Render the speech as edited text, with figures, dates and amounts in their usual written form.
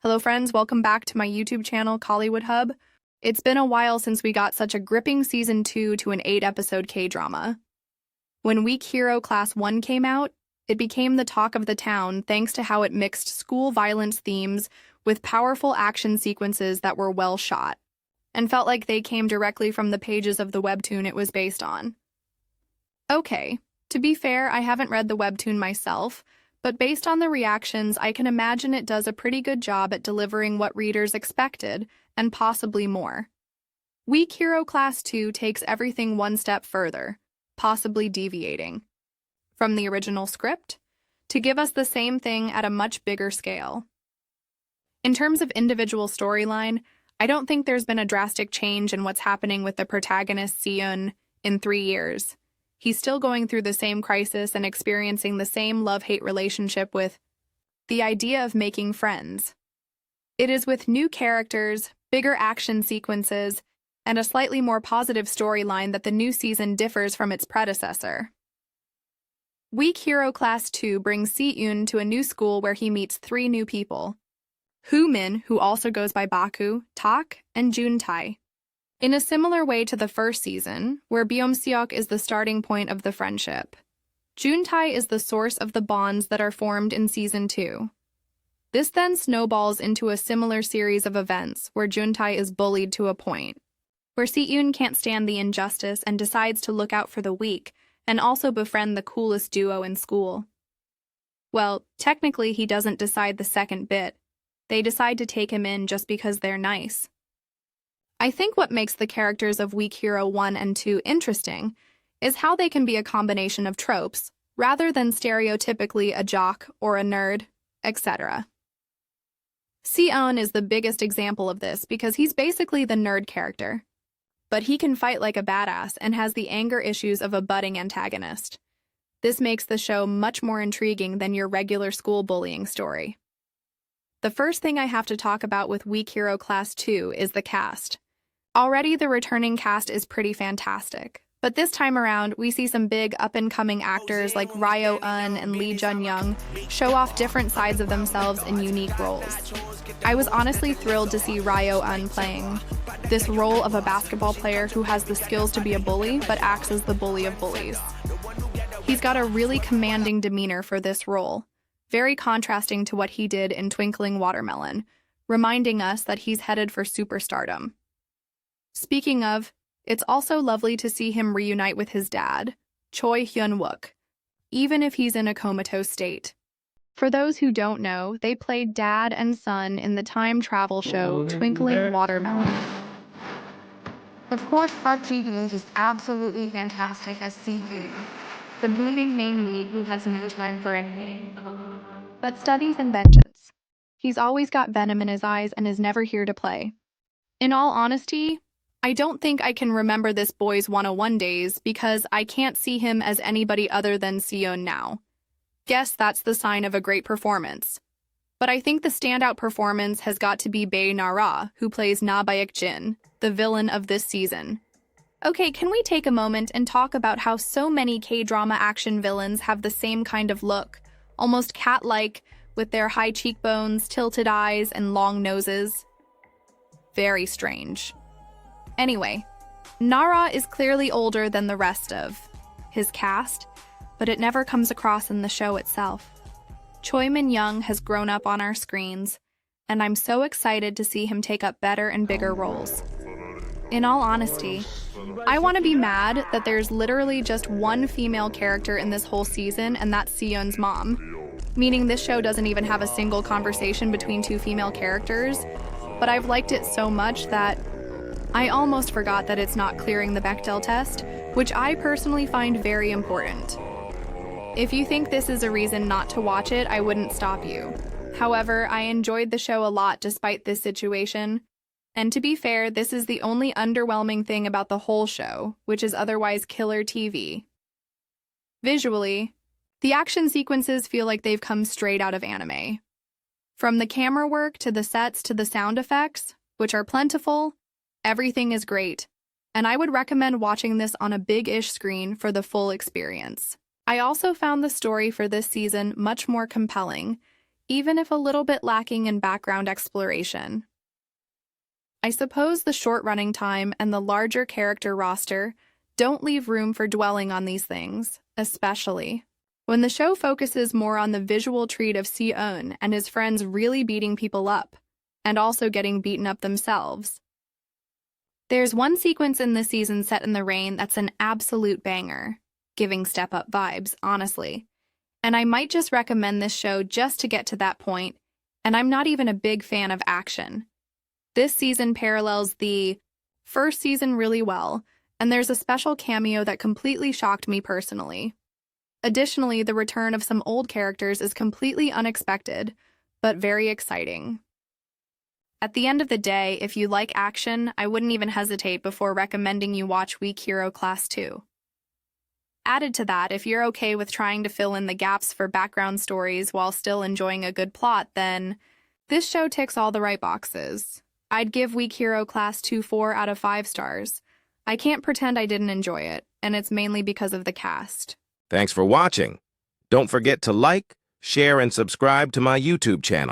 Hello friends, welcome back to my YouTube channel, Kollywood Hub. It's been a while since we got such a gripping Season 2 to an 8-episode K-drama. When Weak Hero Class 1 came out, it became the talk of the town thanks to how it mixed school violence themes with powerful action sequences that were well shot, and felt like they came directly from the pages of the webtoon it was based on. Okay, to be fair, I haven't read the webtoon myself, but based on the reactions, I can imagine it does a pretty good job at delivering what readers expected, and possibly more. Weak Hero Class 2 takes everything one step further, possibly deviating from the original script to give us the same thing at a much bigger scale. In terms of individual storyline, I don't think there's been a drastic change in what's happening with the protagonist Si-eun in 3 years. He's still going through the same crisis and experiencing the same love-hate relationship with the idea of making friends. It is with new characters, bigger action sequences, and a slightly more positive storyline that the new season differs from its predecessor. Weak Hero Class 2 brings Si-eun to a new school where he meets 3 new people: Min, who also goes by Baku, Tak, and Jun-tae. In a similar way to the first season, where Geum Seong-je is the starting point of the friendship, Jun-tae is the source of the bonds that are formed in Season 2. This then snowballs into a similar series of events where Jun-tae is bullied to a point, where Si-eun can't stand the injustice and decides to look out for the weak and also befriend the coolest duo in school. Well, technically he doesn't decide the second bit. They decide to take him in just because they're nice. I think what makes the characters of Weak Hero 1 and 2 interesting is how they can be a combination of tropes, rather than stereotypically a jock or a nerd, etc. Si-eun is the biggest example of this because he's basically the nerd character. But he can fight like a badass and has the anger issues of a budding antagonist. This makes the show much more intriguing than your regular school bullying story. The first thing I have to talk about with Weak Hero Class 2 is the cast. Already the returning cast is pretty fantastic, but this time around we see some big up-and-coming actors like Ryeoun and Jun-young show off different sides of themselves in unique roles. I was honestly thrilled to see Ryeoun playing this role of a basketball player who has the skills to be a bully but acts as the bully of bullies. He's got a really commanding demeanor for this role, very contrasting to what he did in Twinkling Watermelon, reminding us that he's headed for superstardom. Speaking of, it's also lovely to see him reunite with his dad, Choi Hyun-wook, even if he's in a comatose state. For those who don't know, they played dad and son in the time travel show Twinkling Watermelon. Of course, Park Ji-hoon is absolutely fantastic as Si-eun, the moving main lead who has no time for anything but studies and vengeance. He's always got venom in his eyes and is never here to play. In all honesty, I don't think I can remember this boy's 101 days because I can't see him as anybody other than Si-eun now. Guess that's the sign of a great performance. But I think the standout performance has got to be Bae Na-ra, who plays Na Baek-jin, the villain of this season. Okay, can we take a moment and talk about how so many K-drama action villains have the same kind of look, almost cat-like, with their high cheekbones, tilted eyes, and long noses? Very strange. Anyway, Na-ra is clearly older than the rest of his cast, but it never comes across in the show itself. Choi Min-young has grown up on our screens, and I'm so excited to see him take up better and bigger roles. In all honesty, I want to be mad that there's literally just one female character in this whole season, and that's Si-eun's mom, meaning this show doesn't even have a single conversation between 2 female characters, but I've liked it so much that I almost forgot that it's not clearing the Bechdel test, which I personally find very important. If you think this is a reason not to watch it, I wouldn't stop you. However, I enjoyed the show a lot despite this situation. And to be fair, this is the only underwhelming thing about the whole show, which is otherwise killer TV. Visually, the action sequences feel like they've come straight out of anime. From the camera work to the sets to the sound effects, which are plentiful, everything is great, and I would recommend watching this on a big-ish screen for the full experience. I also found the story for this season much more compelling, even if a little bit lacking in background exploration. I suppose the short running time and the larger character roster don't leave room for dwelling on these things, especially when the show focuses more on the visual treat of Si-eun and his friends really beating people up, and also getting beaten up themselves. There's one sequence in this season set in the rain that's an absolute banger, giving step-up vibes, honestly. And I might just recommend this show just to get to that point, and I'm not even a big fan of action. This season parallels the first season really well, and there's a special cameo that completely shocked me personally. Additionally, the return of some old characters is completely unexpected, but very exciting. At the end of the day, if you like action, I wouldn't even hesitate before recommending you watch Weak Hero Class 2. Added to that, if you're okay with trying to fill in the gaps for background stories while still enjoying a good plot, then this show ticks all the right boxes. I'd give Weak Hero Class 2 4 out of 5 stars. I can't pretend I didn't enjoy it, and it's mainly because of the cast. Thanks for watching. Don't forget to like, share, and subscribe to my YouTube channel.